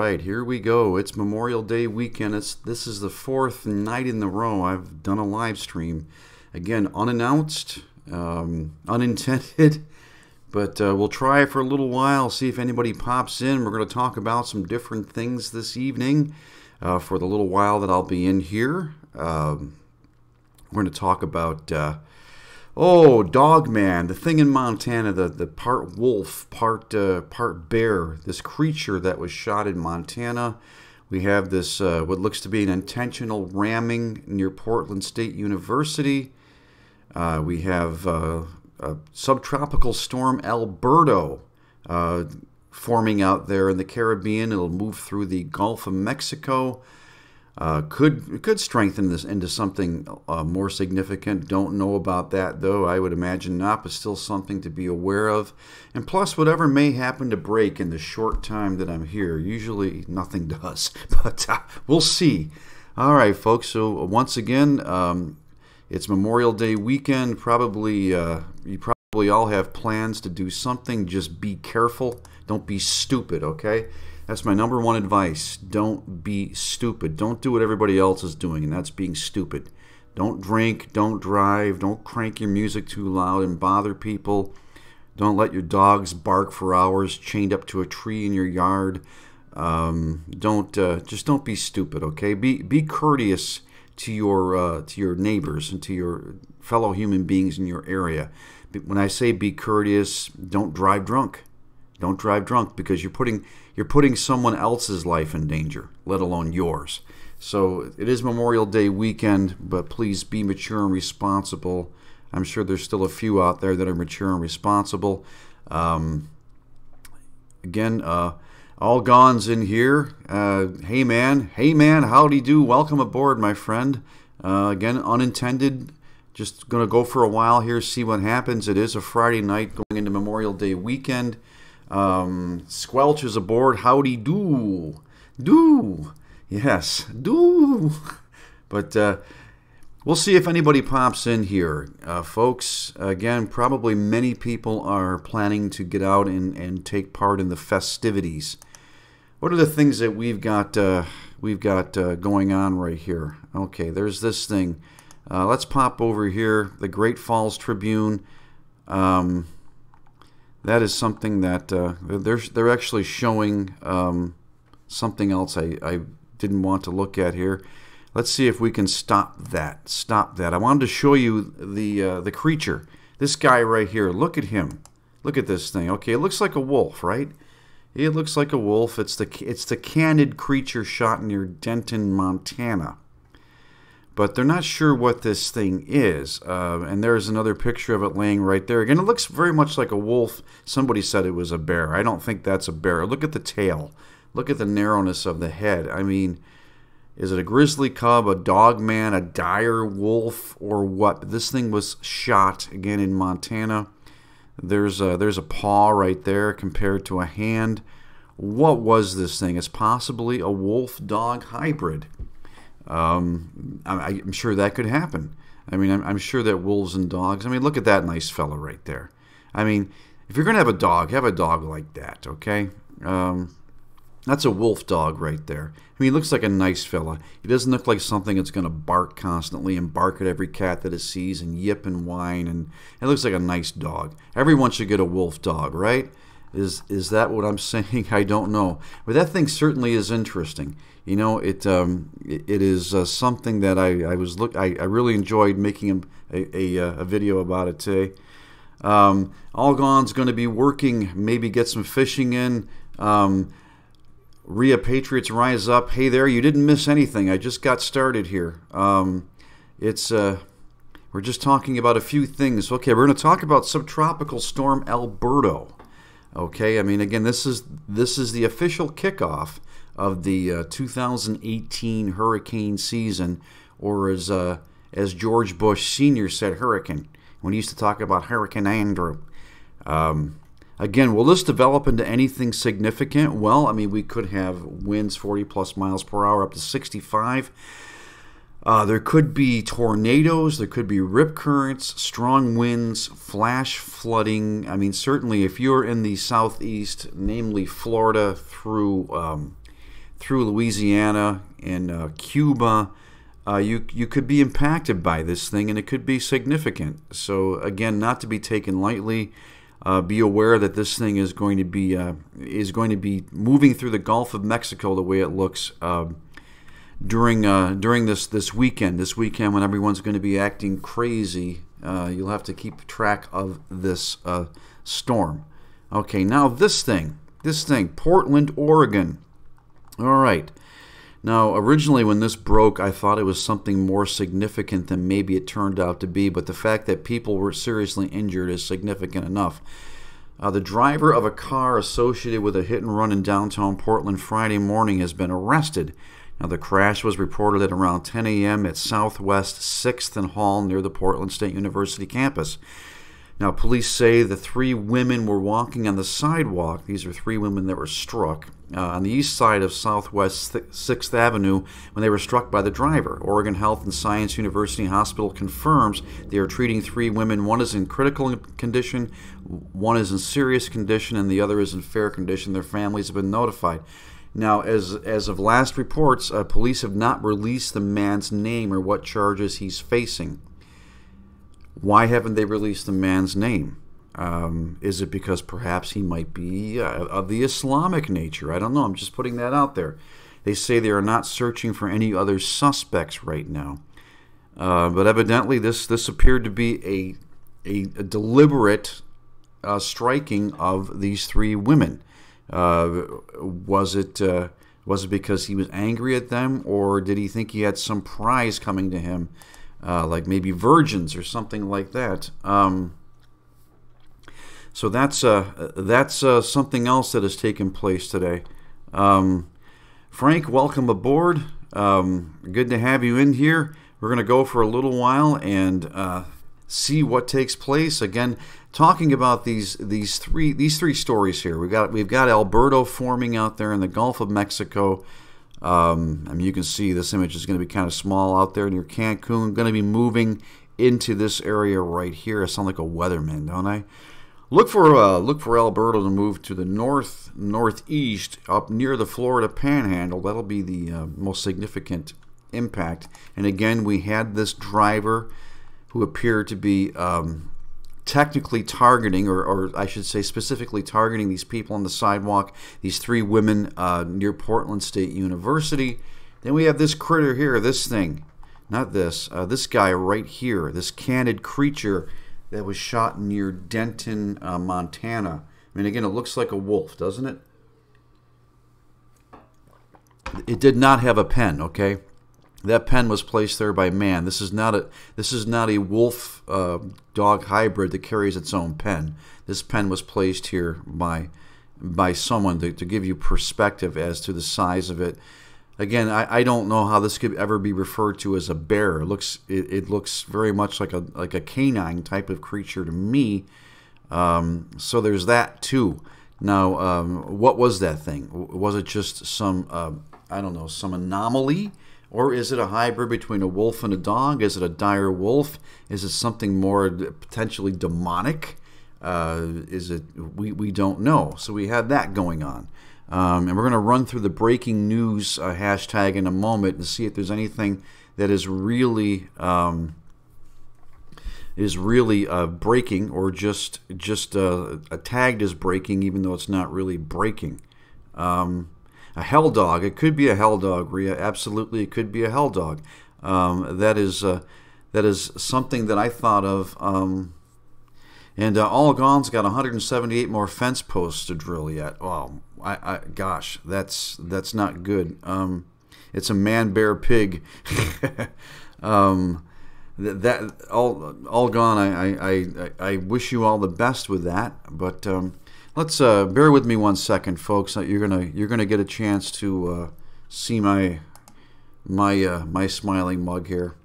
right, here we go. It's Memorial Day weekend. This is the fourth night in a row I've done a live stream. Again, unannounced, unintended, but we'll try it for a little while, see if anybody pops in. We're going to talk about some different things this evening for the little while that I'll be in here. We're going to talk about, Dogman, the thing in Montana, the part wolf, part bear, this creature that was shot in Montana. We have this, what looks to be an intentional ramming near Portland State University. We have a subtropical storm Alberto forming out there in the Caribbean. It'll move through the Gulf of Mexico. Could strengthen this into something more significant. Don't know about that, though. I would imagine not, but still something to be aware of. And plus, whatever may happen to break in the short time that I'm here. Usually, nothing does, but we'll see. All right, folks. So once again, it's Memorial Day weekend. You probably all have plans to do something. Just be careful. Don't be stupid, okay? That's my number one advice. Don't be stupid. Don't do what everybody else is doing, and that's being stupid. Don't drink, don't drive, don't crank your music too loud and bother people. Don't let your dogs bark for hours chained up to a tree in your yard. Just don't be stupid, okay? Be courteous to your neighbors and to your fellow human beings in your area. When I say be courteous, don't drive drunk. Don't drive drunk, because you're putting someone else's life in danger, let alone yours. So it is Memorial Day weekend, but please be mature and responsible. I'm sure there's still a few out there that are mature and responsible. Again, all Gon's in here. Hey man, howdy do. Welcome aboard, my friend. Again, unintended. Just going to go for a while here, see what happens. It is a Friday night going into Memorial Day weekend. Squelch is aboard. Howdy do. Yes, do. But we'll see if anybody pops in here. Folks, again, probably many people are planning to get out and take part in the festivities. What are the things that we've got going on right here? Okay, there's this thing. Let's pop over here. The Great Falls Tribune. That is something that they're actually showing something else I didn't want to look at here. Let's see if we can stop that. I wanted to show you the creature. This guy right here. Look at him. Look at this thing. Okay, it looks like a wolf, right? It looks like a wolf. It's the candid creature shot near Denton, Montana. But they're not sure what this thing is. And there's another picture of it laying right there. Again, it looks very much like a wolf. Somebody said it was a bear. I don't think that's a bear. Look at the tail. Look at the narrowness of the head. I mean, is it a grizzly cub, a dogman, a dire wolf, or what? This thing was shot, again, in Montana. There's a paw right there compared to a hand. What was this thing? It's possibly a wolf-dog hybrid. I'm sure that could happen. I mean, I'm sure that wolves and dogs. I mean, look at that nice fella right there. I mean, if you're going to have a dog like that, okay? That's a wolf dog right there. I mean, he looks like a nice fella. He doesn't look like something that's going to bark constantly and bark at every cat that it sees and yip and whine. And it looks like a nice dog. Everyone should get a wolf dog, right? Is that what I'm saying? I don't know. But that thing certainly is interesting. You know, it is something that I really enjoyed making a video about it today. Algon's going to be working, maybe get some fishing in. Rhea Patriots Rise Up. Hey there, you didn't miss anything. I just got started here. We're just talking about a few things. Okay, we're going to talk about subtropical storm Alberto. Okay, I mean, again, this is the official kickoff of the 2018 hurricane season, or as George Bush Sr. said, hurricane, when he used to talk about Hurricane Andrew. Again, will this develop into anything significant? Well, I mean, we could have winds 40-plus miles per hour up to 65. There could be tornadoes, there could be rip currents, strong winds, flash flooding. I mean, certainly if you're in the southeast, namely Florida through through Louisiana and Cuba, you could be impacted by this thing, and it could be significant. So again, not to be taken lightly. Be aware that this thing is going to be moving through the Gulf of Mexico the way it looks during this weekend. This weekend, when everyone's going to be acting crazy, you'll have to keep track of this storm. Okay, now this thing, Portland, Oregon. All right. Now, originally when this broke, I thought it was something more significant than maybe it turned out to be, but the fact that people were seriously injured is significant enough. The driver of a car associated with a hit and run in downtown Portland Friday morning has been arrested. Now, the crash was reported at around 10 a.m. at Southwest 6th and Hall near the Portland State University campus. Now, police say the three women were walking on the sidewalk. These are three women that were struck on the east side of Southwest 6th Avenue when they were struck by the driver. Oregon Health and Science University Hospital confirms they are treating three women. One is in critical condition, one is in serious condition, and the other is in fair condition. Their families have been notified. Now, as of last reports, police have not released the man's name or what charges he's facing. Why haven't they released the man's name? Is it because perhaps he might be of the Islamic nature? I don't know. I'm just putting that out there. They say they are not searching for any other suspects right now. But evidently this appeared to be a deliberate striking of these three women. Was it because he was angry at them, or did he think he had some prize coming to him? Like maybe virgins or something like that. So that's something else that has taken place today. Frank, welcome aboard. Good to have you in here. We're going to go for a little while and see what takes place. Again, talking about these three stories here. We've got Alberto forming out there in the Gulf of Mexico. I mean, you can see this image is going to be kind of small out there near Cancun. Going to be moving into this area right here. I sound like a weatherman, don't I? Look for Alberto to move to the northeast up near the Florida Panhandle. That'll be the most significant impact. And again, we had this driver who appeared to be technically targeting, or I should say specifically targeting these people on the sidewalk, these three women near Portland State University. Then we have this critter here, this thing, not this, this guy right here, this candid creature that was shot near Denton, Montana. I mean, again, it looks like a wolf, doesn't it? It did not have a pen, okay? That pen was placed there by man. This is not a wolf dog hybrid that carries its own pen. This pen was placed here by someone to give you perspective as to the size of it. Again, I don't know how this could ever be referred to as a bear. It looks very much like a canine type of creature to me. So there's that too. Now, what was that thing? Was it just some I don't know, some anomaly? Or is it a hybrid between a wolf and a dog? Is it a dire wolf? Is it something more potentially demonic? Is it? We don't know. So we have that going on. And we're going to run through the breaking news hashtag in a moment and see if there's anything that is really breaking, or just tagged as breaking, even though it's not really breaking. A hell dog. It could be a hell dog, Rhea. Absolutely, it could be a hell dog. That is something that I thought of. And All Gone's got 178 more fence posts to drill yet. Oh, gosh, that's not good. It's a man, bear, pig. That all gone. I wish you all the best with that. But let's bear with me one second, folks. You're gonna get a chance to see my smiling mug here.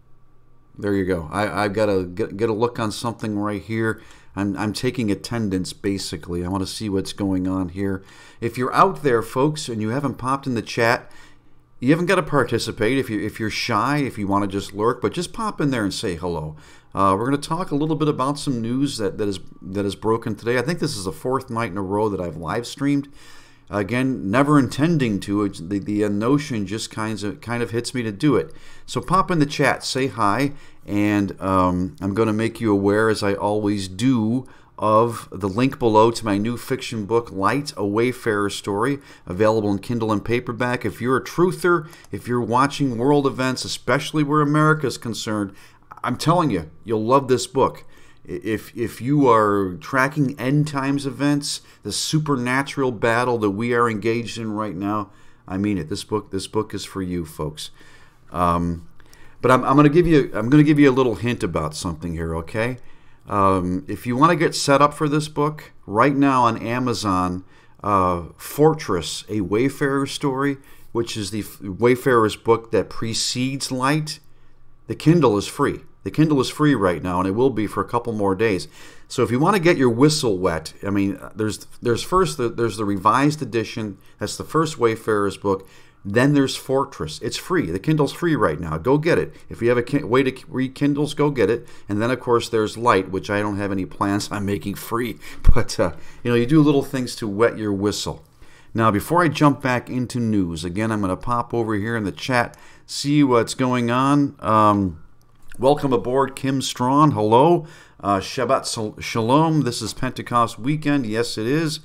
There you go. I've got to get a look on something right here. I'm taking attendance, basically. I want to see what's going on here. If you're out there, folks, and you haven't popped in the chat, you haven't got to participate. If you're shy, if you want to just lurk, but just pop in there and say hello. We're going to talk a little bit about some news that is broken today. I think this is the fourth night in a row that I've live streamed. Again, never intending to. The notion just kind of hits me to do it. So pop in the chat, say hi, and I'm going to make you aware, as I always do, of the link below to my new fiction book, Light, a Wayfarers Story, available in Kindle and paperback. If you're a truther, if you're watching world events, especially where America is concerned, I'm telling you, you'll love this book. If you are tracking end times events, the supernatural battle that we are engaged in right now, I mean it. This book is for you, folks. But I'm going to give you a little hint about something here, okay? If you want to get set up for this book, right now on Amazon, Fortress, a Wayfarer's Story, which is the Wayfarer's book that precedes Light, the Kindle is free. The Kindle is free right now, and it will be for a couple more days. So if you want to get your whistle wet, I mean, there's the revised edition. That's the first Wayfarer's book. Then there's Fortress. It's free. The Kindle's free right now. Go get it. If you have a way to read Kindles, go get it. And then, of course, there's Light, which I don't have any plans on making free. But, you do little things to wet your whistle. Now, before I jump back into news, again, I'm going to pop over here in the chat, see what's going on. Welcome aboard, Kim Strawn. Hello. Shabbat Shalom. This is Pentecost weekend. Yes, it is.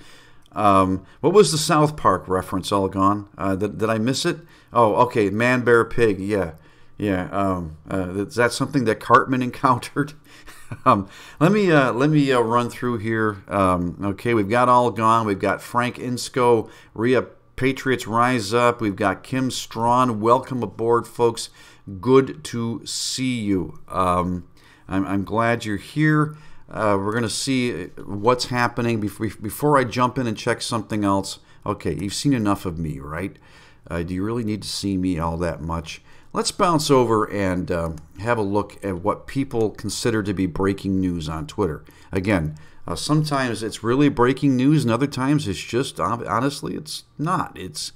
What was the South Park reference all gone? Did I miss it? Oh, okay. Man, bear, pig. Yeah. Is that something that Cartman encountered? Let me run through here. Okay, we've got all gone. We've got Frank Insco, Rhea Patriots Rise Up. We've got Kim Strawn. Welcome aboard, folks. Good to see you. I'm glad you're here. We're going to see what's happening. Before I jump in and check something else, okay, you've seen enough of me, right? Do you really need to see me all that much? Let's bounce over and have a look at what people consider to be breaking news on Twitter. Again, sometimes it's really breaking news, and other times it's just, honestly, it's not. It's,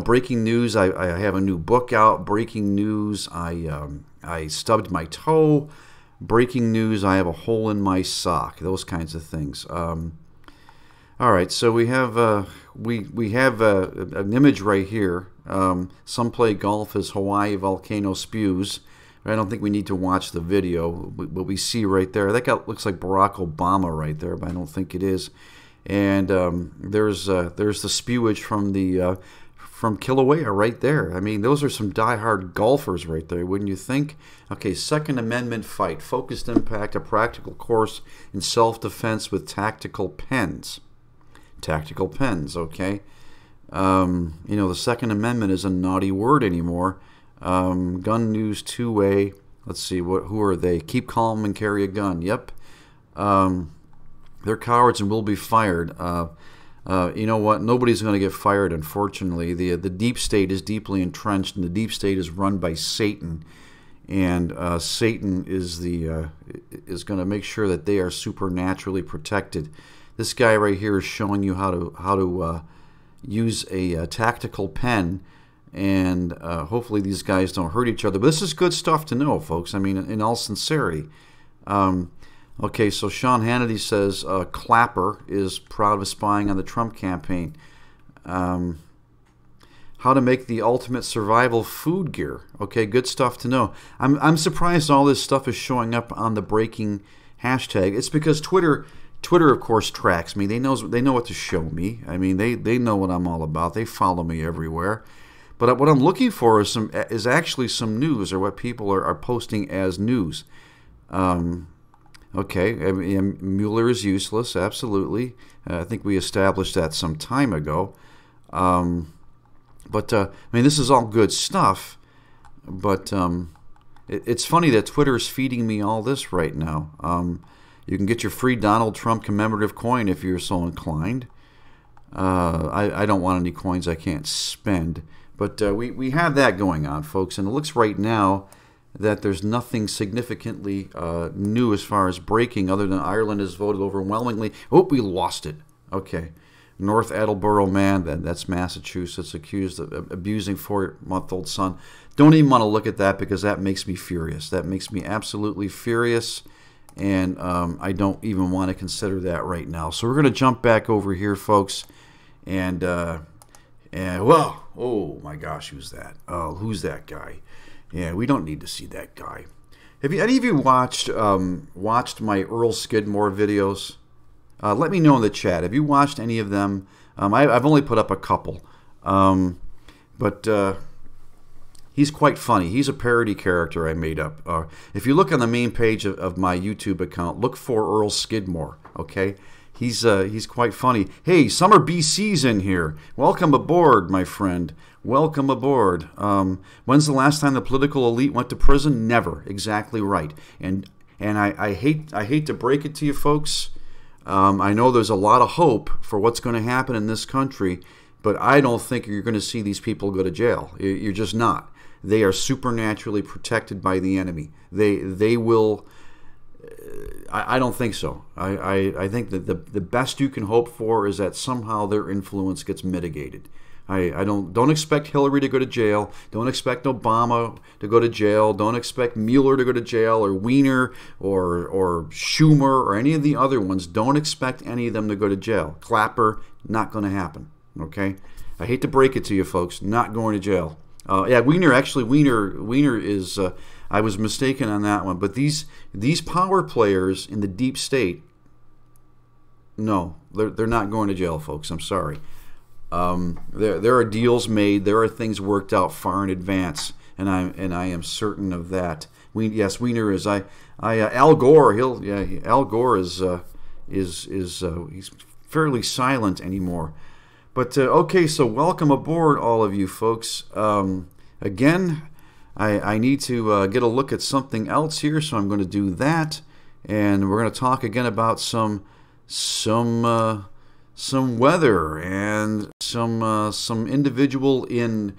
breaking news. I have a new book out. Breaking news. I stubbed my toe. Breaking news. I have a hole in my sock. Those kinds of things. All right. So we have an image right here. Some play golf as Hawaii volcano spews. I don't think we need to watch the video. What we see right there, that guy looks like Barack Obama right there, but I don't think it is. And there's the spewage from Kilauea right there. I mean, those are some diehard golfers right there, wouldn't you think? Okay, Second Amendment fight, focused impact, a practical course in self-defense with tactical pens. Tactical pens, okay. The Second Amendment is a naughty word anymore. Gun news two-way. Let's see, who are they? Keep calm and carry a gun. Yep. They're cowards and will be fired. You know what? Nobody's going to get fired, unfortunately. The deep state is deeply entrenched, and the deep state is run by Satan. And Satan is going to make sure that they are supernaturally protected. This guy right here is showing you how to use a tactical pen, and hopefully these guys don't hurt each other. But this is good stuff to know, folks. I mean, in all sincerity. Okay, so Sean Hannity says Clapper is proud of spying on the Trump campaign. How to make the ultimate survival food gear. Okay, good stuff to know. I'm surprised all this stuff is showing up on the breaking hashtag. It's because Twitter, of course, tracks me. They know what to show me. I mean, they know what I'm all about. They follow me everywhere. But what I'm looking for is actually some news, or what people are posting as news. Okay, I mean, Mueller is useless, absolutely. I think we established that some time ago. But I mean, this is all good stuff. But it's funny that Twitter is feeding me all this right now. You can get your free Donald Trump commemorative coin if you're so inclined. I don't want any coins I can't spend. But we have that going on, folks. And it looks right now that there's nothing significantly new as far as breaking, other than Ireland has voted overwhelmingly. Oh, we lost it. Okay. North Attleboro man, that's Massachusetts, accused of abusing 4-month-old son. Don't even want to look at that, because that makes me furious. That makes me absolutely furious, and I don't even want to consider that right now. So we're going to jump back over here, folks, And well, oh my gosh, who's that? Oh, who's that guy? Yeah, we don't need to see that guy. Have any of you watched my Earl Skidmore videos? Let me know in the chat. Have you watched any of them? I've only put up a couple, but he's quite funny. He's a parody character I made up. If you look on the main page of my YouTube account, look for Earl Skidmore. Okay. He's quite funny. Hey, Summer BC's in here. Welcome aboard, my friend. Welcome aboard. When's the last time the political elite went to prison? Never. Exactly right. And I hate to break it to you folks. I know there's a lot of hope for what's going to happen in this country, but I don't think you're going to see these people go to jail. You're just not. They are supernaturally protected by the enemy. They will. I don't think so. I think that the best you can hope for is that somehow their influence gets mitigated. I don't expect Hillary to go to jail. Don't expect Obama to go to jail. Don't expect Mueller to go to jail, or Weiner, or Schumer, or any of the other ones. Don't expect any of them to go to jail. Clapper, not going to happen. Okay? I hate to break it to you folks, not going to jail. Yeah, Weiner is. I was mistaken on that one. But these power players in the deep state, no, they're not going to jail, folks. I'm sorry. There are deals made. There are things worked out far in advance, and I am certain of that. Yes, Weiner is. Al Gore. Al Gore is he's fairly silent anymore. But okay, so welcome aboard, all of you folks. Again, I need to get a look at something else here, so I'm going to do that, and we're going to talk again about some weather and some individual in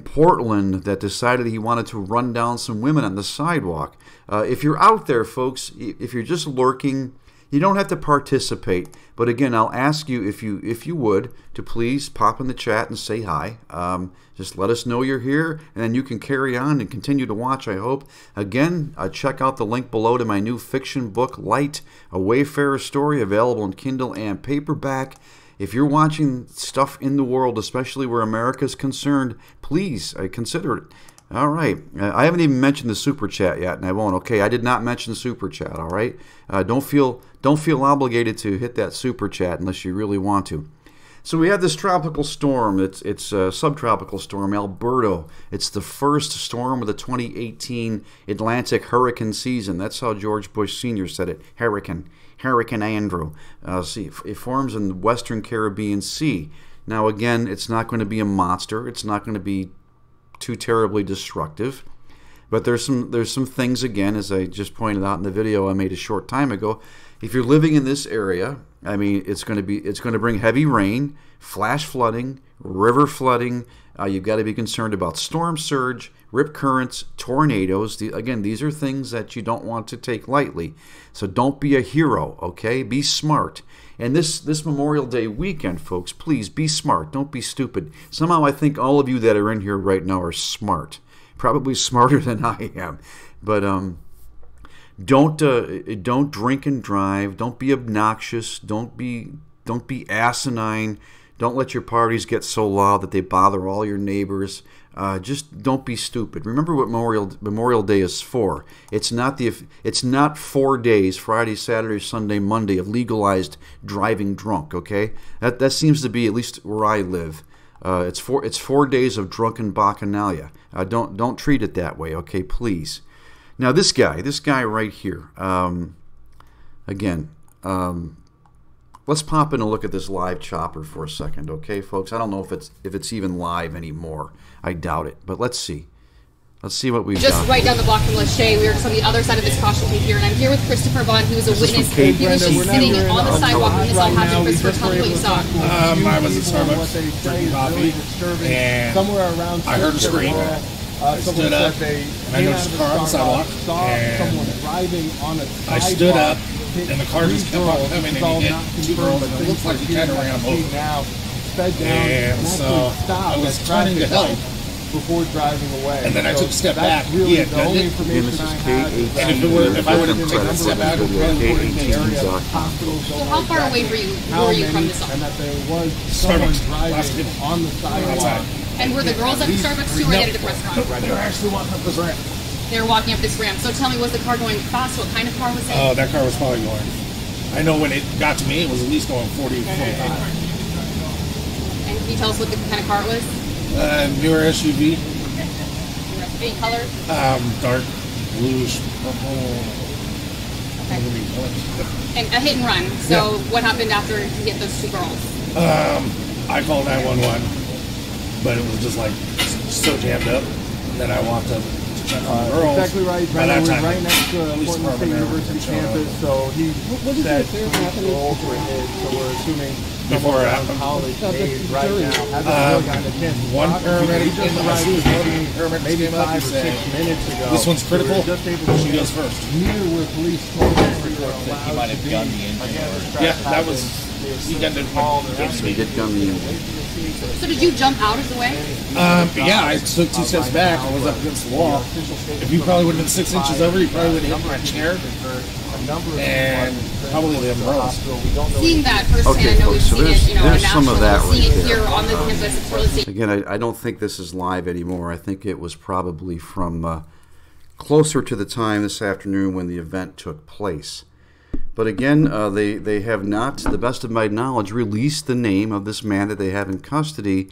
Portland that decided he wanted to run down some women on the sidewalk. If you're out there, folks, if you're just lurking, you don't have to participate. But again, I'll ask you if you would to please pop in the chat and say hi. Just let us know you're here, and then you can carry on and continue to watch, I hope. Again, check out the link below to my new fiction book, Light, a Wayfarers story, available in Kindle and paperback. If you're watching stuff in the world, especially where America's concerned, please consider it. All right. I haven't even mentioned the super chat yet, and I won't. Okay, I did not mention the super chat. All right. Don't feel obligated to hit that super chat unless you really want to. So we have this tropical storm. It's a subtropical storm, Alberto. It's the first storm of the 2018 Atlantic hurricane season. That's how George Bush Sr. said it. Hurricane Andrew. See, it forms in the Western Caribbean Sea. Now again, it's not going to be a monster. It's not going to be too terribly destructive, but there's some things, again, as I just pointed out in the video I made a short time ago. If you're living in this area, I mean, it's going to bring heavy rain, flash flooding, river flooding. You've got to be concerned about storm surge, rip currents, tornadoes. Again, these are things that you don't want to take lightly. So don't be a hero, okay? Be smart. And this Memorial Day weekend, folks, please be smart. Don't be stupid. Somehow I think all of you that are in here right now are smart. Probably smarter than I am. But don't drink and drive. Don't be obnoxious. Don't be asinine. Don't let your parties get so loud that they bother all your neighbors. Just don't be stupid. Remember what Memorial Day is for. It's not 4 days, Friday, Saturday, Sunday, Monday, of legalized driving drunk. Okay, that seems to be, at least where I live. It's 4 days of drunken bacchanalia. Don't treat it that way. Okay, please. Now this guy right here. Again. Let's pop in and look at this live chopper for a second, okay, folks? I don't know if it's even live anymore. I doubt it, but let's see. Let's see what we've got. Just right down the block from Lachey. We were just on the other side of this caution tape here, and I'm here with Christopher Vaughn, who is a witness. He was just sitting on the sidewalk when this all happened. Christopher, tell me what you saw. I was at Starbucks drinking coffee, and I heard a scream. I stood up, and I noticed a car on the sidewalk, and I stood up, and the car just kept on coming, and he hit two girls, and it looks like he kind of ran them over. And so I was trying to help, before driving away. And then I took a step back. Really the only information I have. And if I would have taken a step back, so how far away were you from the Starbucks? And that there was someone driving on the sidewalk. And were the girls at the Starbucks too, or at a different restaurant? They were actually walking up this ramp. They were walking up this ramp. So tell me, was the car going fast? What kind of car was it? Oh, that car was probably going. I know when it got to me, it was at least going 40, 45. And can you tell us what the kind of car it was? Newer SUV. Any color? Dark bluish, purple. Okay. And a hit and run. So what happened after you hit those two girls? I called 911, but it was just like so jammed up. And then I walked up to check on the girls. Exactly right. Brandon was right next to Portland State University campus, so he said the girls were hit. So we're assuming before college days right now. One paramedic in the ICU, maybe 5 or 6 minutes ago. This one's critical. She goes first. Neither were police told us we were that he might have gunned the engine. Yeah, that was. He gunned it. He did gun the engine. So did you jump out of the way? Yeah, I took 2 steps back. I was up against the wall. If you probably would have been 6 inches over, you probably would have hit my chair. And probably the umbrellas. Seeing that firsthand, I know we've seen it, on there's national some of that level, seeing right it there. here on the campus, it's really safe. Again, I don't think this is live anymore. I think it was probably from closer to the time this afternoon when the event took place. But again, they have not, to the best of my knowledge, released the name of this man that they have in custody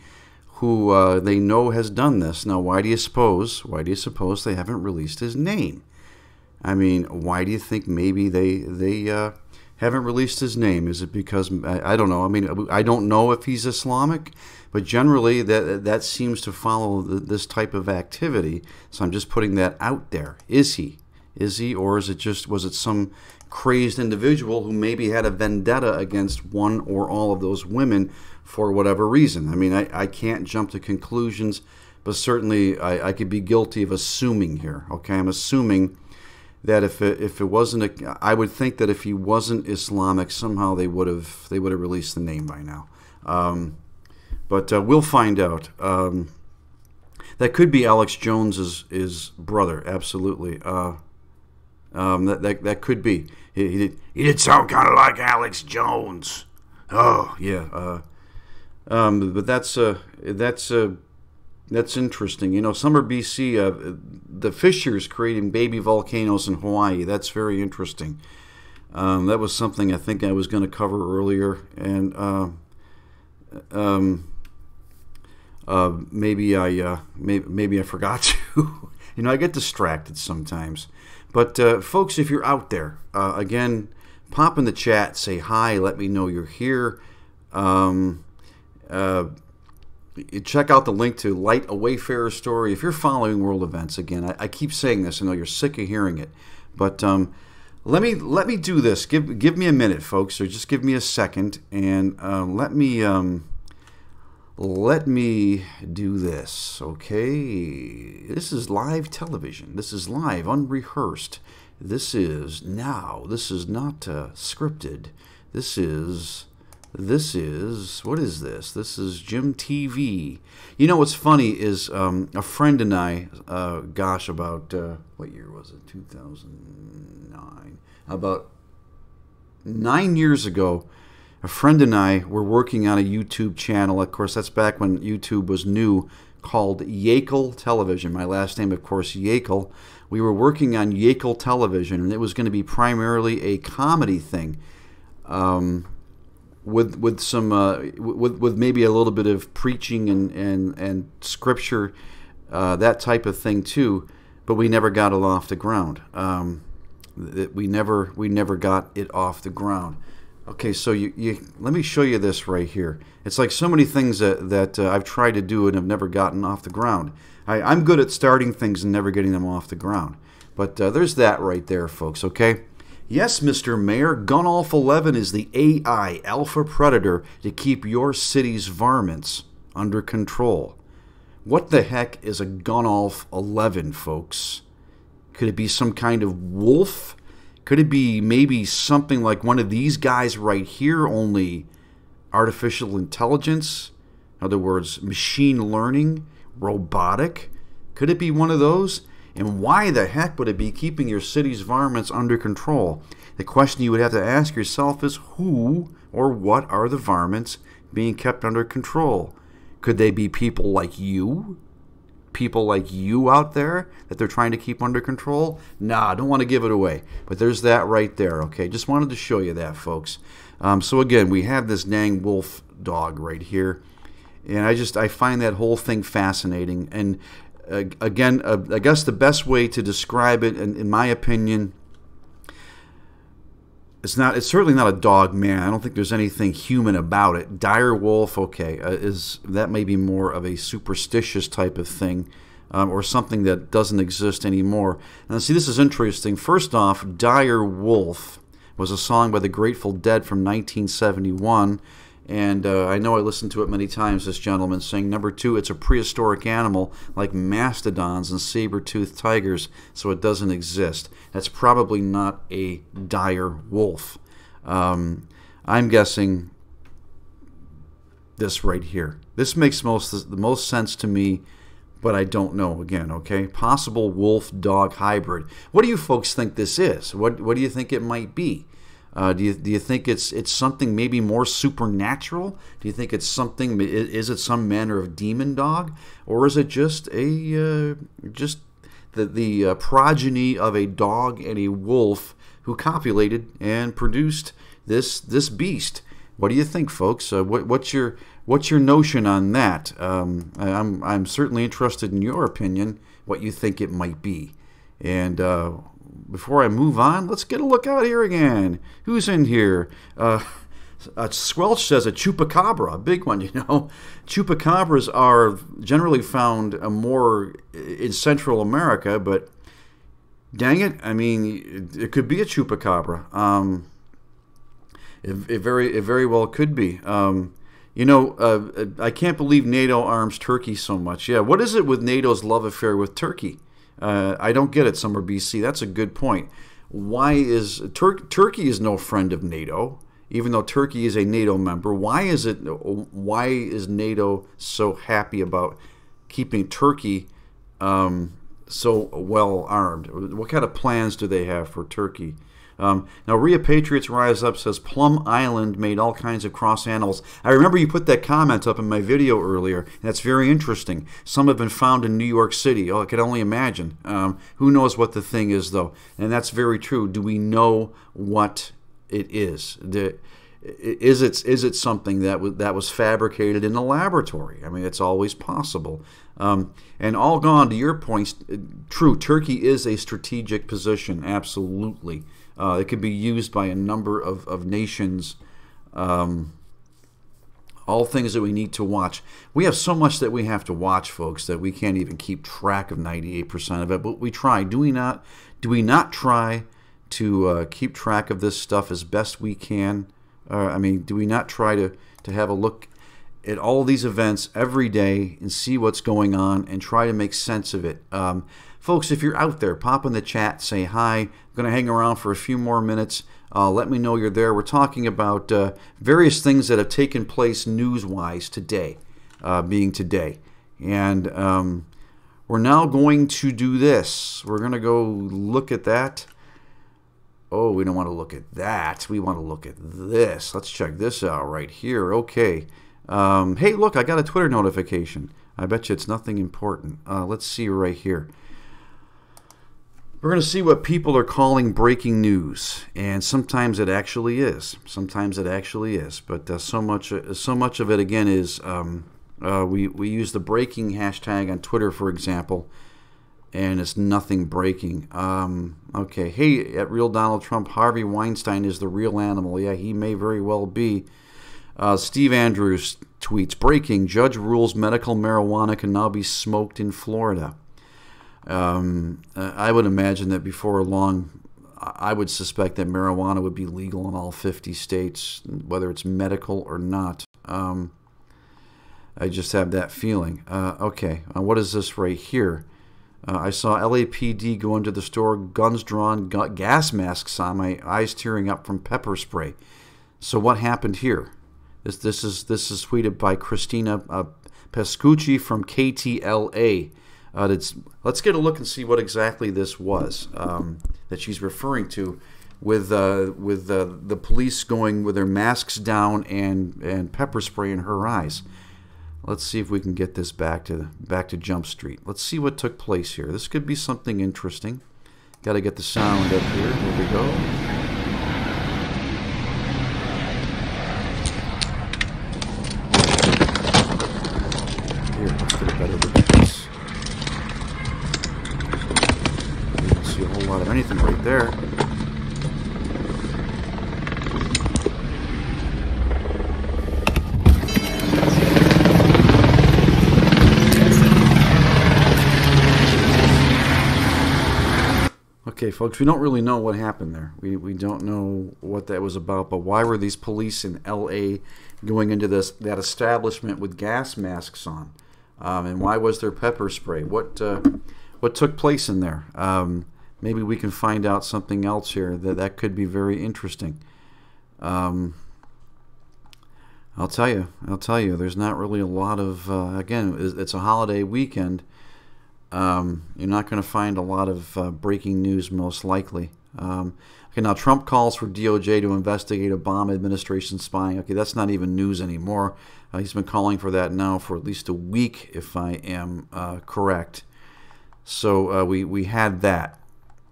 who they know has done this. Now, why do you suppose they haven't released his name? I mean, why do you think maybe they haven't released his name? Is it because, I don't know. I mean, I don't know if he's Islamic, but generally that seems to follow this type of activity. So I'm just putting that out there. Is he, or is it just, was it some crazed individual who maybe had a vendetta against one or all of those women for whatever reason? I mean, I can't jump to conclusions, but certainly I could be guilty of assuming here. Okay, I'm assuming that if it wasn't I would think that if he wasn't Islamic, somehow they would have released the name by now. But we'll find out. That could be Alex Jones's brother. Absolutely. That could be. He did sound kind of like Alex Jones. Oh yeah. But that's interesting. Summer BC, the fissures creating baby volcanoes in Hawaii. That's very interesting. That was something I think I was going to cover earlier, and maybe I forgot to. I get distracted sometimes. But folks, if you're out there, again, pop in the chat, say hi, let me know you're here. Check out the link to Light a Wayfarers story. If you're following world events, again, I keep saying this. I know you're sick of hearing it, but let me do this. Give me a minute, folks, or just give me a second, and let me do this. Okay, this is live television. This is live, unrehearsed. This is not scripted. This is what is this? This is Jim TV. What's funny is a friend and I, about what year was it? 2009. About 9 years ago, a friend and I were working on a YouTube channel. Of course, that's back when YouTube was new, called Yakel Television. My last name, of course, Yakel. We were working on Yakel Television, and it was going to be primarily a comedy thing. With some with maybe a little bit of preaching and scripture, that type of thing too, but we never got it off the ground. We never got it off the ground. Okay, so you let me show you this right here. It's like so many things that I've tried to do and have never gotten off the ground. I'm good at starting things and never getting them off the ground. But there's that right there, folks. Okay. Yes, Mr. Mayor, Gunolf 11 is the AI alpha predator to keep your city's varmints under control. What the heck is a Gunolf 11, folks? Could it be some kind of wolf? Could it be maybe something like one of these guys right here, only artificial intelligence? In other words, machine learning, robotic? Could it be one of those? And why the heck would it be keeping your city's varmints under control? The question you would have to ask yourself is, who or what are the varmints being kept under control? Could they be people like you? People like you out there that they're trying to keep under control? Nah, I don't want to give it away. But there's that right there, okay? Just wanted to show you that, folks. So again, we have this dang wolf dog right here. And I find that whole thing fascinating. And again, I guess the best way to describe it, in my opinion, it's certainly not a dog man. I don't think there's anything human about it. Dire wolf, okay, that may be more of a superstitious type of thing, or something that doesn't exist anymore. Now, see, this is interesting. First off, Dire Wolf was a song by the Grateful Dead from 1971. And I know I listened to it many times, this gentleman saying, number two, it's a prehistoric animal like mastodons and saber-toothed tigers, so it doesn't exist. That's probably not a dire wolf. I'm guessing this right here. This makes the most sense to me, but I don't know again, okay? Possible wolf-dog hybrid. What do you folks think this is? What do you think it might be? Do you think it's something maybe more supernatural? Do you think it's something? Is it some manner of demon dog, or is it just the progeny of a dog and a wolf who copulated and produced this beast? What do you think, folks? What's your notion on that? I'm certainly interested in your opinion. What you think it might be, and. Before I move on, let's get a look out here again. Who's in here? Squelch says a chupacabra, a big one, you know. Chupacabras are generally found more in Central America, but dang it, I mean, it could be a chupacabra. It very well could be. You know, I can't believe NATO arms Turkey so much. Yeah, what is it with NATO's love affair with Turkey? I don't get it, Summer BC. That's a good point. Why is Turkey is no friend of NATO, even though Turkey is a NATO member? Why is NATO so happy about keeping Turkey so well armed? What kind of plans do they have for Turkey? Now, Rhea Patriots Rise Up says Plum Island made all kinds of cross animals. I remember you put that comment up in my video earlier. That's very interesting. Some have been found in New York City. Oh, I can only imagine. Who knows what the thing is, though? And that's very true. Do we know what it is? Is it something that was fabricated in a laboratory? I mean, it's always possible. And all gone to your points. True, Turkey is a strategic position. Absolutely. It could be used by a number of nations. All things that we need to watch. We have so much that we have to watch, folks, that we can't even keep track of 98% of it. But we try. Do we not try to keep track of this stuff as best we can? I mean, do we not try to have a look at all these events every day and see what's going on and try to make sense of it? Folks, if you're out there, pop in the chat, say hi. I'm going to hang around for a few more minutes. Let me know you're there. We're talking about various things that have taken place news-wise today, being today. And we're now going to do this. We're going to go look at that. Oh, we don't want to look at that. We want to look at this. Let's check this out right here. Okay. Hey, look, I got a Twitter notification. I bet you it's nothing important. Let's see right here. We're going to see what people are calling breaking news, and sometimes it actually is. Sometimes it actually is, but so much of it again is we use the breaking hashtag on Twitter, for example, and it's nothing breaking. Okay, hey, at Real Donald Trump, Harvey Weinstein is the real animal. Yeah, he may very well be. Steve Andrews tweets, breaking, judge rules medical marijuana can now be smoked in Florida. I would imagine that before long, I would suspect that marijuana would be legal in all 50 states, whether it's medical or not. I just have that feeling. Okay, what is this right here? I saw LAPD go into the store, guns drawn, gas masks on, my eyes tearing up from pepper spray. So what happened here? This is tweeted by Christina Pescucci from KTLA. Let's get a look and see what exactly this was that she's referring to, with the police going with their masks down and pepper spray in her eyes. Let's see if we can get this back to Jump Street. Let's see what took place here. This could be something interesting. Got to get the sound up here. There we go. Here, let's get a better look at this. You can see a whole lot of anything right there. Okay, folks, we don't really know what happened there. We don't know what that was about, but why were these police in L.A. going into that establishment with gas masks on? And why was there pepper spray? What took place in there? Maybe we can find out something else here that could be very interesting. I'll tell you, there's not really a lot of, again, it's a holiday weekend. You're not going to find a lot of breaking news, most likely. Okay, now Trump calls for DOJ to investigate Obama administration spying. Okay, that's not even news anymore. He's been calling for that now for at least a week, if I am correct. So we had that.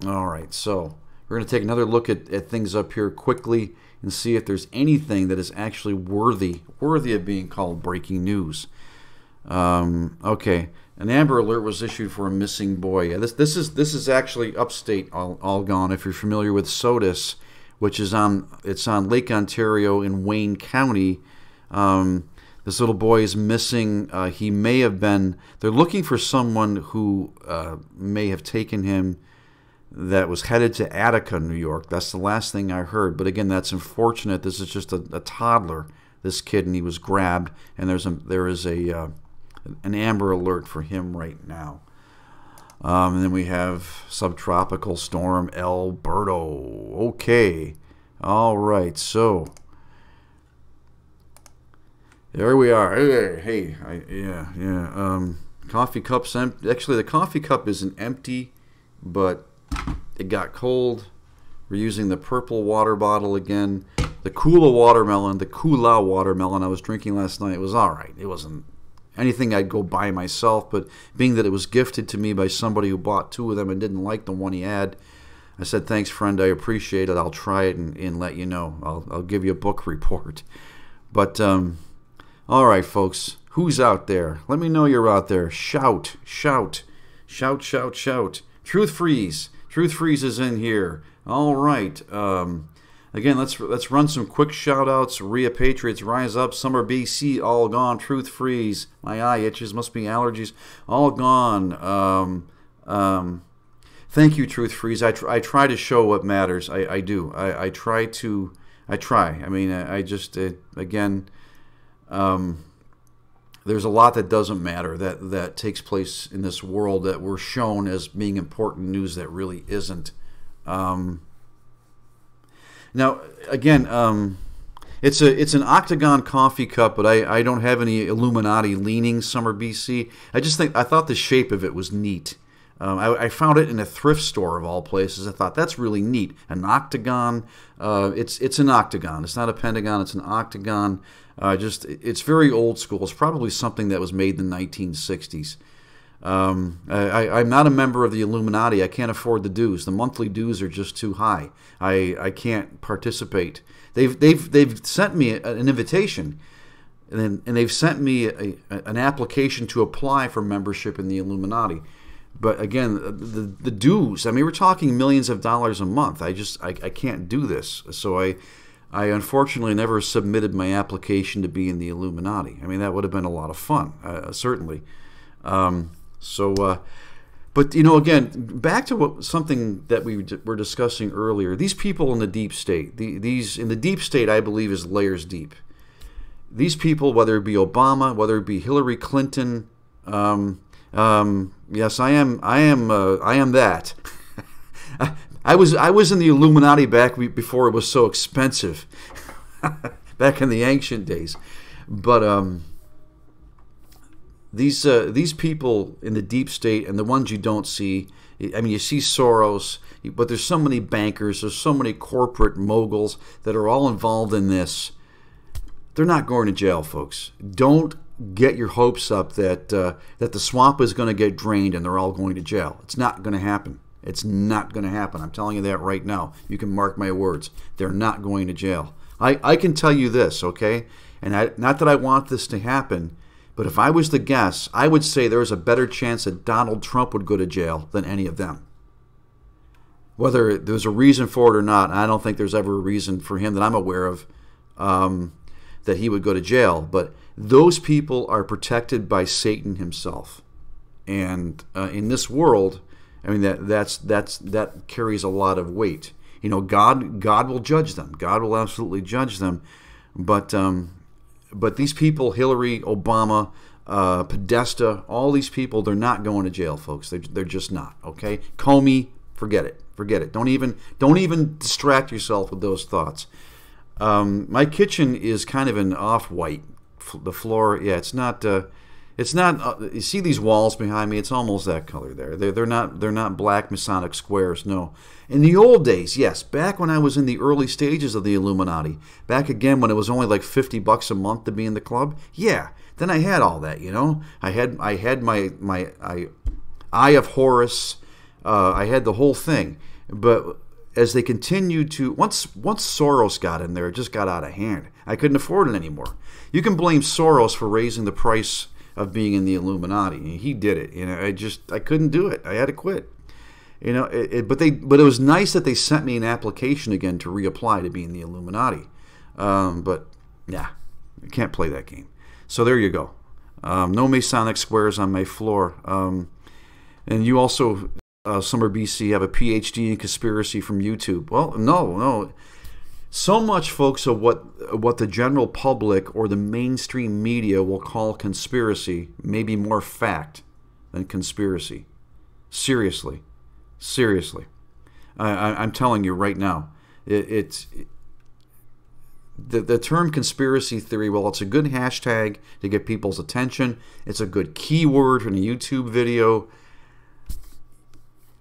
All right, so we're going to take another look at things up here quickly and see if there's anything that is actually worthy of being called breaking news. Okay. An Amber Alert was issued for a missing boy. Yeah, this is actually upstate Algon. If you're familiar with SOTUS, which is on Lake Ontario in Wayne County. This little boy is missing. He may have been. They're looking for someone who may have taken him. That was headed to Attica, New York. That's the last thing I heard. But again, that's unfortunate. This is just a toddler. This kid, and he was grabbed. And there is an Amber Alert for him right now. And then we have subtropical storm Alberto. Okay. All right. So there we are. Hey. Coffee cup's empty. Actually, the coffee cup isn't empty, but it got cold. We're using the purple water bottle again. The Kula watermelon I was drinking last night was all right. It wasn't anything I'd go buy myself, but being that it was gifted to me by somebody who bought 2 of them and didn't like the one he had, I said, thanks, friend, I appreciate it. I'll try it and let you know. I'll give you a book report. But, all right, folks, who's out there? Let me know you're out there. Shout. Truth Freeze is in here. All right. Again, let's run some quick shout-outs. Rhea Patriots, Rise Up, Summer BC, All Gone, Truth Freeze, My Eye Itches, Must Be Allergies, All Gone. Thank you, Truth Freeze. I try to show what matters. I do. I try. I mean, I just, again, there's a lot that doesn't matter that takes place in this world that we're shown as being important news that really isn't. Now, again, it's an octagon coffee cup, but I don't have any Illuminati leanings, Summer BC. I thought the shape of it was neat. I found it in a thrift store of all places. I thought that's really neat. An octagon. It's an octagon. It's not a pentagon. It's an octagon. It's very old school. It's probably something that was made in the 1960s. I'm not a member of the Illuminati. I can't afford the dues. The monthly dues are just too high. I can't participate. They've sent me an invitation, and they've sent me an application to apply for membership in the Illuminati. But again, the dues. I mean, we're talking millions of dollars a month. I can't do this. So I unfortunately never submitted my application to be in the Illuminati. I mean, that would have been a lot of fun, certainly. But again, back to something that we were discussing earlier. These people in the deep state, these in the deep state, I believe, is layers deep. These people, whether it be Obama, whether it be Hillary Clinton, yes, I am that. I was in the Illuminati back before it was so expensive, back in the ancient days. But these people in the deep state and the ones you don't see. I mean, you see Soros, but there's so many bankers, there's so many corporate moguls that are all involved in this. They're not going to jail, folks. Don't get your hopes up that that the swamp is going to get drained and they're all going to jail. It's not going to happen. It's not going to happen. I'm telling you that right now. You can mark my words. They're not going to jail. I can tell you this, okay? And not that I want this to happen, but if I was to guess, I would say there is a better chance that Donald Trump would go to jail than any of them. Whether there's a reason for it or not, I don't think there's ever a reason for him that I'm aware of that he would go to jail. But those people are protected by Satan himself. And in this world, I mean, that carries a lot of weight. You know, God will judge them. God will absolutely judge them. But these people, Hillary, Obama, Podesta, all these people, they're not going to jail, folks. They're just not. Okay, Comey, forget it. Forget it. Don't even distract yourself with those thoughts. My kitchen is kind of an off-white. The floor, yeah, it's not. You see these walls behind me? It's almost that color there. They're not black Masonic squares. No. In the old days, yes, back when I was in the early stages of the Illuminati, back again when it was only like $50 a month to be in the club, yeah, then I had all that, you know. I had my Eye of Horus. I had the whole thing. But as they continued to, once Soros got in there, it just got out of hand. I couldn't afford it anymore. You can blame Soros for raising the price of being in the Illuminati. He did it. You know, I couldn't do it. I had to quit. You know, but it was nice that they sent me an application again to reapply to be in the Illuminati. But yeah, I can't play that game. So there you go. No Masonic squares on my floor. And you also, Summer BC, have a PhD in conspiracy from YouTube. Well, no. So much, folks, of what the general public or the mainstream media will call conspiracy may be more fact than conspiracy. Seriously. I'm telling you right now. The term conspiracy theory, well, it's a good hashtag to get people's attention. It's a good keyword in a YouTube video.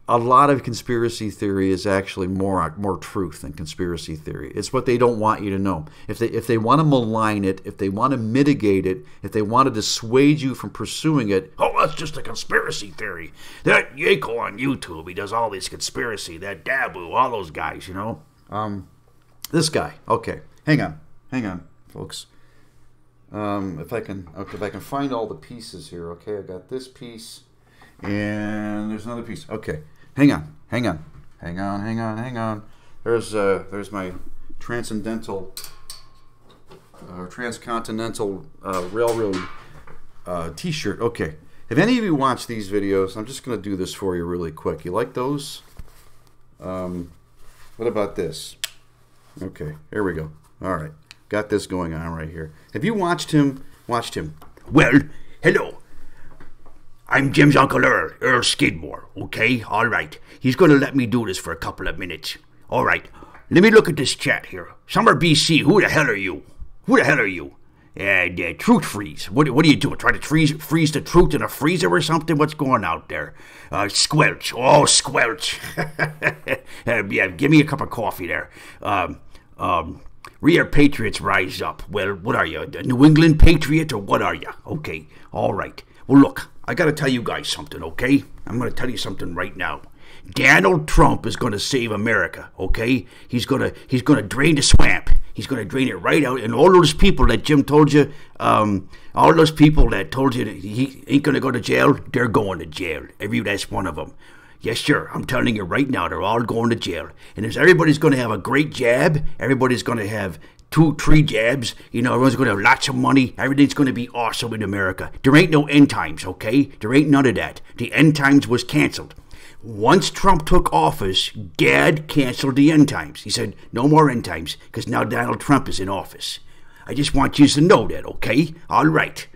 A lot of conspiracy theory is actually more truth than conspiracy theory. It's what they don't want you to know. If they want to malign it, if they want to mitigate it, if they want to dissuade you from pursuing it, oh, that's just a conspiracy theory. That Yako on YouTube, he does all this conspiracy. That Dabu, all those guys, you know. This guy. Okay, hang on, folks. If I can find all the pieces here. Okay, I got this piece. And there's another piece. Okay, hang on. There's my transcontinental railroad T-shirt. Okay, have any of you watched these videos? I'm just gonna do this for you really quick. You like those? What about this? Okay, here we go. All right, got this going on right here. Have you watched him? Well, hello. I'm Jim's Uncle Earl Skidmore, okay? All right. He's going to let me do this for a couple of minutes. All right. Let me look at this chat here. Summer BC, who the hell are you? Truth freeze. What are you doing? Trying to freeze the truth in a freezer or something? What's going out there? Squelch. Oh, squelch. Yeah, give me a cup of coffee there. Real Patriots rise up. Well, what are you, a New England Patriot or what are you? Okay, all right. Well, look, I got to tell you guys something, okay? I'm going to tell you something right now. Donald Trump is going to save America, okay? He's going to drain the swamp. He's going to drain it right out. And all those people that Jim told you, all those people that told you that he ain't going to go to jail, they're going to jail. Every last one of them. Yes, sir. I'm telling you right now, they're all going to jail. And if everybody's going to have a great jab, everybody's going to have 2-3 jabs, you know, everyone's going to have lots of money, everything's going to be awesome in America. There ain't no end times, okay? There ain't none of that. The end times was canceled. Once Trump took office, Dad canceled the end times. He said, no more end times, because now Donald Trump is in office. I just want you to know that, okay? All right.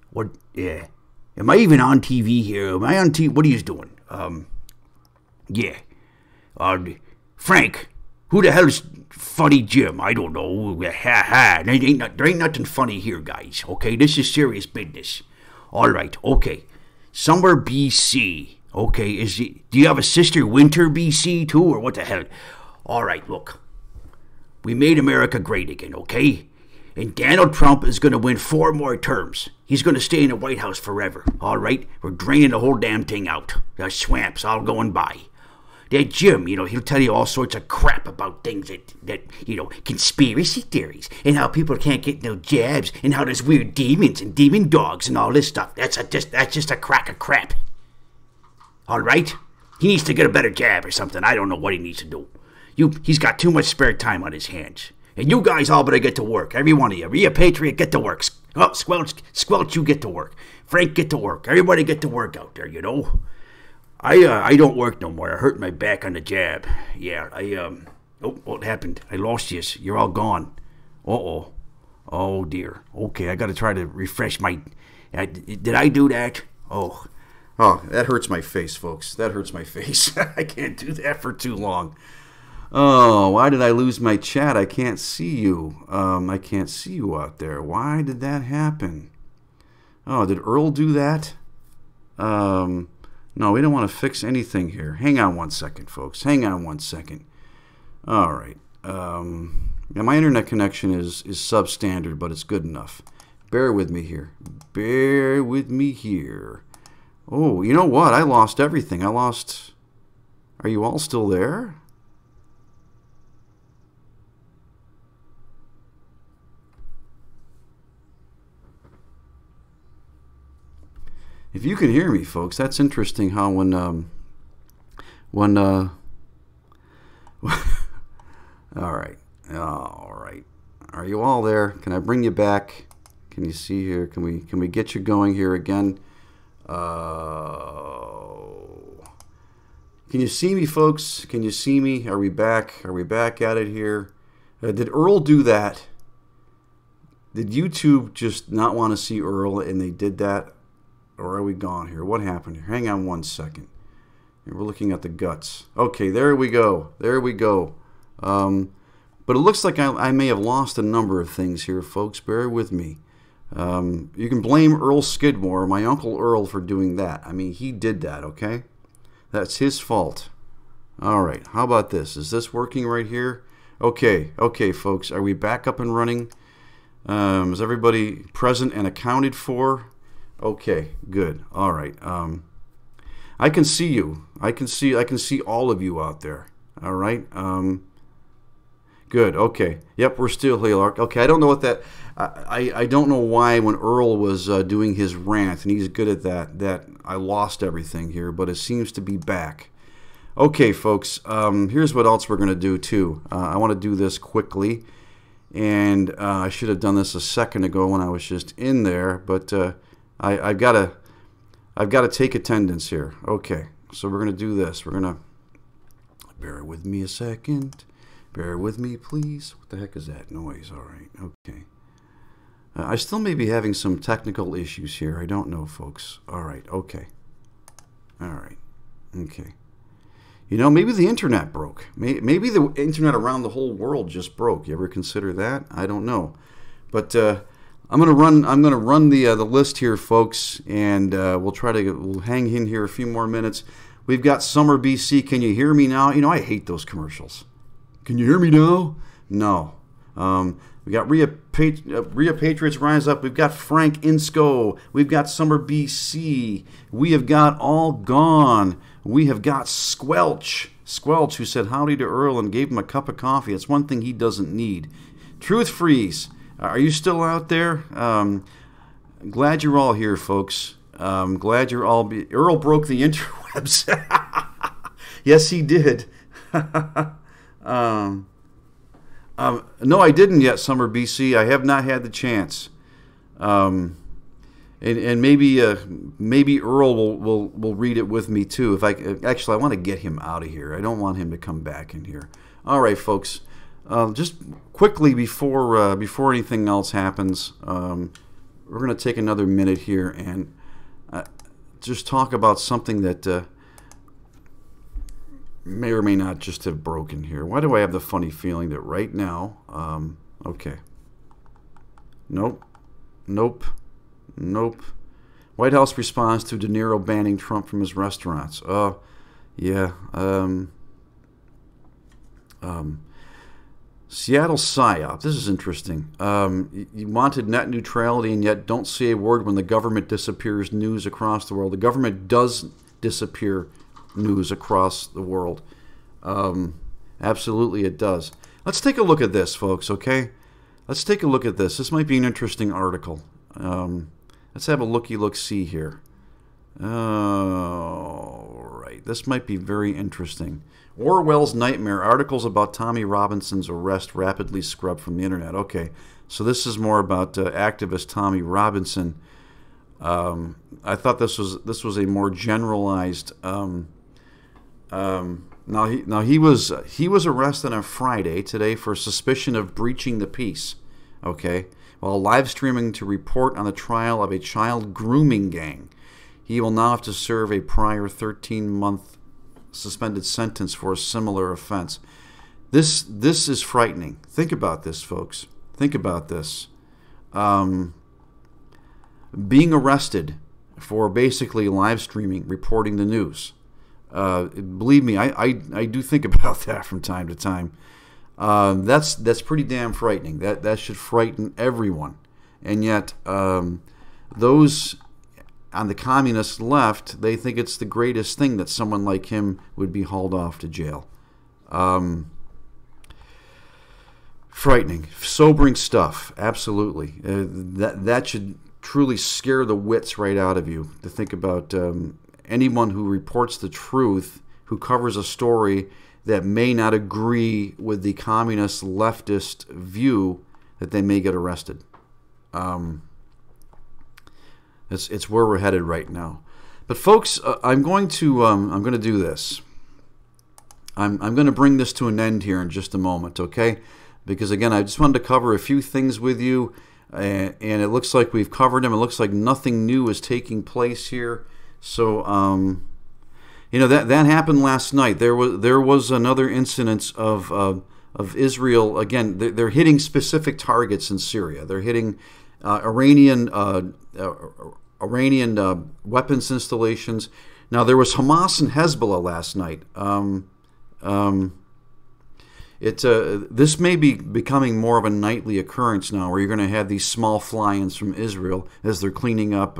What, yeah. Am I even on TV here? Am I on TV? What are you doing? Yeah. Frank, Who the hell's Funny Jim? I don't know. Ha ha. There ain't nothing funny here, guys. Okay, this is serious business. All right, okay. Summer BC. Okay, do you have a sister Winter BC too, or what the hell? All right, look. We made America great again, okay? And Donald Trump is going to win 4 more terms. He's going to stay in the White House forever, all right? We're draining the whole damn thing out. The swamps all going by. That Jim, he'll tell you all sorts of crap about things that conspiracy theories, and how people can't get no jabs, and how there's weird demons and demon dogs and all this stuff. That's just a crack of crap. All right? He needs to get a better jab or something. I don't know what he needs to do. He's got too much spare time on his hands. And you guys all better get to work. Every one of you. Be a patriot, get to work. Oh, Squelch, you get to work. Frank, get to work. Everybody get to work out there, I don't work no more. I hurt my back on the jab. Yeah, oh, what happened? I lost you. You're all gone. Uh-oh. Oh, dear. Okay, I got to try to refresh my... did I do that? Oh, that hurts my face, folks. That hurts my face. I can't do that for too long. Oh, why did I lose my chat? I can't see you. I can't see you out there. Why did that happen? Oh, did Earl do that? No, we don't want to fix anything here. Hang on one second, folks. Hang on one second. All right. Yeah, my internet connection is substandard, but it's good enough. Bear with me here. Bear with me here. Oh, you know what? I lost everything. Are you all still there? If you can hear me, folks, that's interesting how when all right. Are you all there? Can I bring you back? Can you see here? Can we get you going here again? Can you see me, folks? Can you see me? Are we back? Are we back at it here? Did Earl do that? Did YouTube just not want to see Earl and they did that? Or are we gone here? What happened here? Hang on one second. We're looking at the guts. Okay, there we go. There we go. But it looks like I may have lost a number of things here, folks. Bear with me. You can blame Earl Skidmore, my Uncle Earl, for doing that. I mean, he did that, okay? That's his fault. All right, how about this? Is this working right here? Okay, folks. Are we back up and running? Is everybody present and accounted for? Okay, good. All right. I can see you. I can see all of you out there. All right. Good. Okay. Yep, we're still here. Okay. I don't know what that. I don't know why when Earl was doing his rant, and he's good at that I lost everything here, but it seems to be back. Okay, folks. Here's what else we're gonna do too. I want to do this quickly, and I should have done this a second ago when I was just in there, but. I've got to take attendance here. Okay, so we're gonna do this. We're gonna bear with me a second. Bear with me, please. What the heck is that noise? All right. Okay. I still may be having some technical issues here. I don't know, folks. All right. Okay. All right. Okay. Maybe the internet broke. Maybe the internet around the whole world just broke. You ever consider that? I don't know, but. I'm gonna run the list here, folks, and we'll hang in here a few more minutes. We've got Summer BC. Can you hear me now? I hate those commercials. Can you hear me now? No. We got Rhea Patriots Rise Up. We've got Frank Insco. We've got Summer BC. We have got All Gone. We have got Squelch, who said howdy to Earl and gave him a cup of coffee. That's one thing he doesn't need. Truth Freeze. Are you still out there? Glad you're all here, folks. Glad you're all... Earl broke the interwebs. Yes, he did. No, I didn't yet, Summer BC. I have not had the chance. And maybe Earl will read it with me, too. Actually, I want to get him out of here. I don't want him to come back in here. All right, folks. Just quickly before anything else happens, we're going to take another minute here and just talk about something that may or may not just have broken here. Why do I have the funny feeling that right now, okay. Nope. White House responds to De Niro banning Trump from his restaurants. Yeah. Seattle PSYOP. This is interesting. You wanted net neutrality and yet don't say a word when the government disappears news across the world. The government does disappear news across the world. Absolutely it does. Let's take a look at this, folks, okay? Let's take a look at this. This might be an interesting article. Let's have a look-see here. All right. This might be very interesting. Orwell's Nightmare. Articles about Tommy Robinson's arrest rapidly scrubbed from the internet. Okay. So this is more about activist Tommy Robinson. I thought this was a more generalized. He was arrested on Friday today for suspicion of breaching the peace. Okay, while live streaming to report on the trial of a child grooming gang. He will now have to serve a prior 13-month suspended sentence for a similar offense. This is frightening. Think about this, folks. Think about this. Being arrested for basically live streaming, reporting the news. Believe me, I do think about that from time to time. That's pretty damn frightening. That should frighten everyone. And yet, those on the communist left, they think it's the greatest thing that someone like him would be hauled off to jail. Frightening, sobering stuff. Absolutely. That should truly scare the wits right out of you to think about anyone who reports the truth, who covers a story that may not agree with the communist leftist view, that they may get arrested. It's where we're headed right now. But folks, I'm going to do this. I'm going to bring this to an end here in just a moment, okay? Because again, I just wanted to cover a few things with you, and it looks like we've covered them. It looks like nothing new is taking place here. So, that happened last night. There was another incident of Israel. Again, they're hitting specific targets in Syria. They're hitting Iranian weapons installations. Now, there was Hamas and Hezbollah last night. This may be becoming more of a nightly occurrence now, where you're going to have these small fly-ins from Israel as they're cleaning up.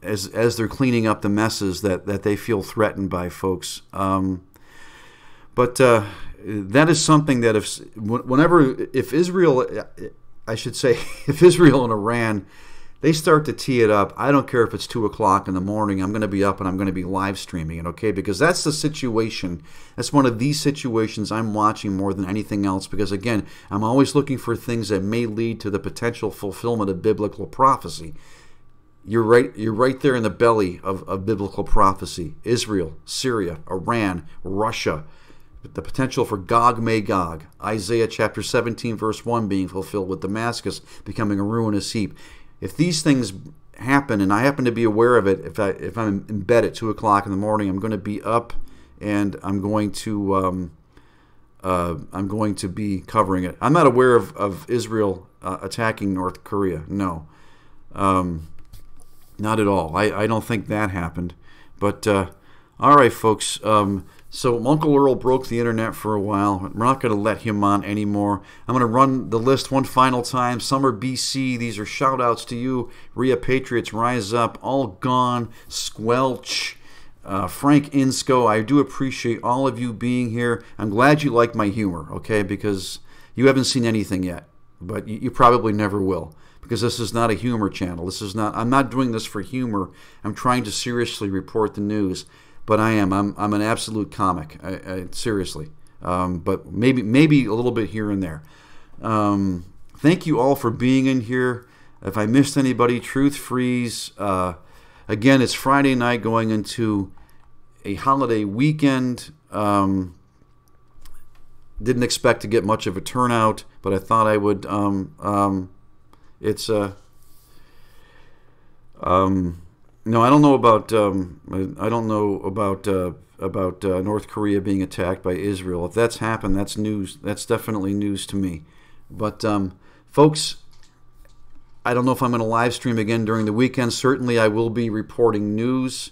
As they're cleaning up the messes that they feel threatened by, folks. But that is something that if Israel and Iran, they start to tee it up, I don't care if it's 2 o'clock in the morning, I'm going to be up and I'm going to be live streaming it, okay? Because that's the situation. That's one of these situations I'm watching more than anything else, because again, I'm always looking for things that may lead to the potential fulfillment of biblical prophecy. You're right there in the belly of biblical prophecy. Israel, Syria, Iran, Russia, the potential for Gog Magog. Isaiah chapter 17 verse 1 being fulfilled, with Damascus becoming a ruinous heap. If these things happen, and I happen to be aware of it, if I'm in bed at 2 o'clock in the morning, I'm going to be up and I'm going to be covering it. I'm not aware of Israel attacking North Korea. No. Not at all. I don't think that happened. But, all right, folks. So Uncle Earl broke the internet for a while. We're not going to let him on anymore. I'm going to run the list one final time. Summer BC, these are shout-outs to you. Rhea Patriots, Rise Up, All Gone, Squelch, Frank Insco. I do appreciate all of you being here. I'm glad you like my humor, okay, because you haven't seen anything yet, but you probably never will. Because this is not a humor channel. I'm not doing this for humor. I'm trying to seriously report the news. But I'm an absolute comic. Seriously. But maybe a little bit here and there. Thank you all for being in here. If I missed anybody, Truth Freeze. Again, it's Friday night going into a holiday weekend. Didn't expect to get much of a turnout, but I thought I would. No, I don't know about North Korea being attacked by Israel. If that's happened, that's news. That's definitely news to me. But folks, I don't know if I'm going to live stream again during the weekend. Certainly, I will be reporting news.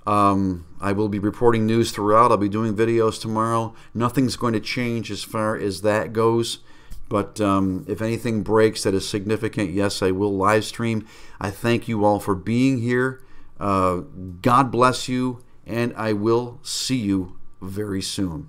I will be reporting news throughout. I'll be doing videos tomorrow. Nothing's going to change as far as that goes. But if anything breaks that is significant, yes, I will live stream. I thank you all for being here. God bless you, and I will see you very soon.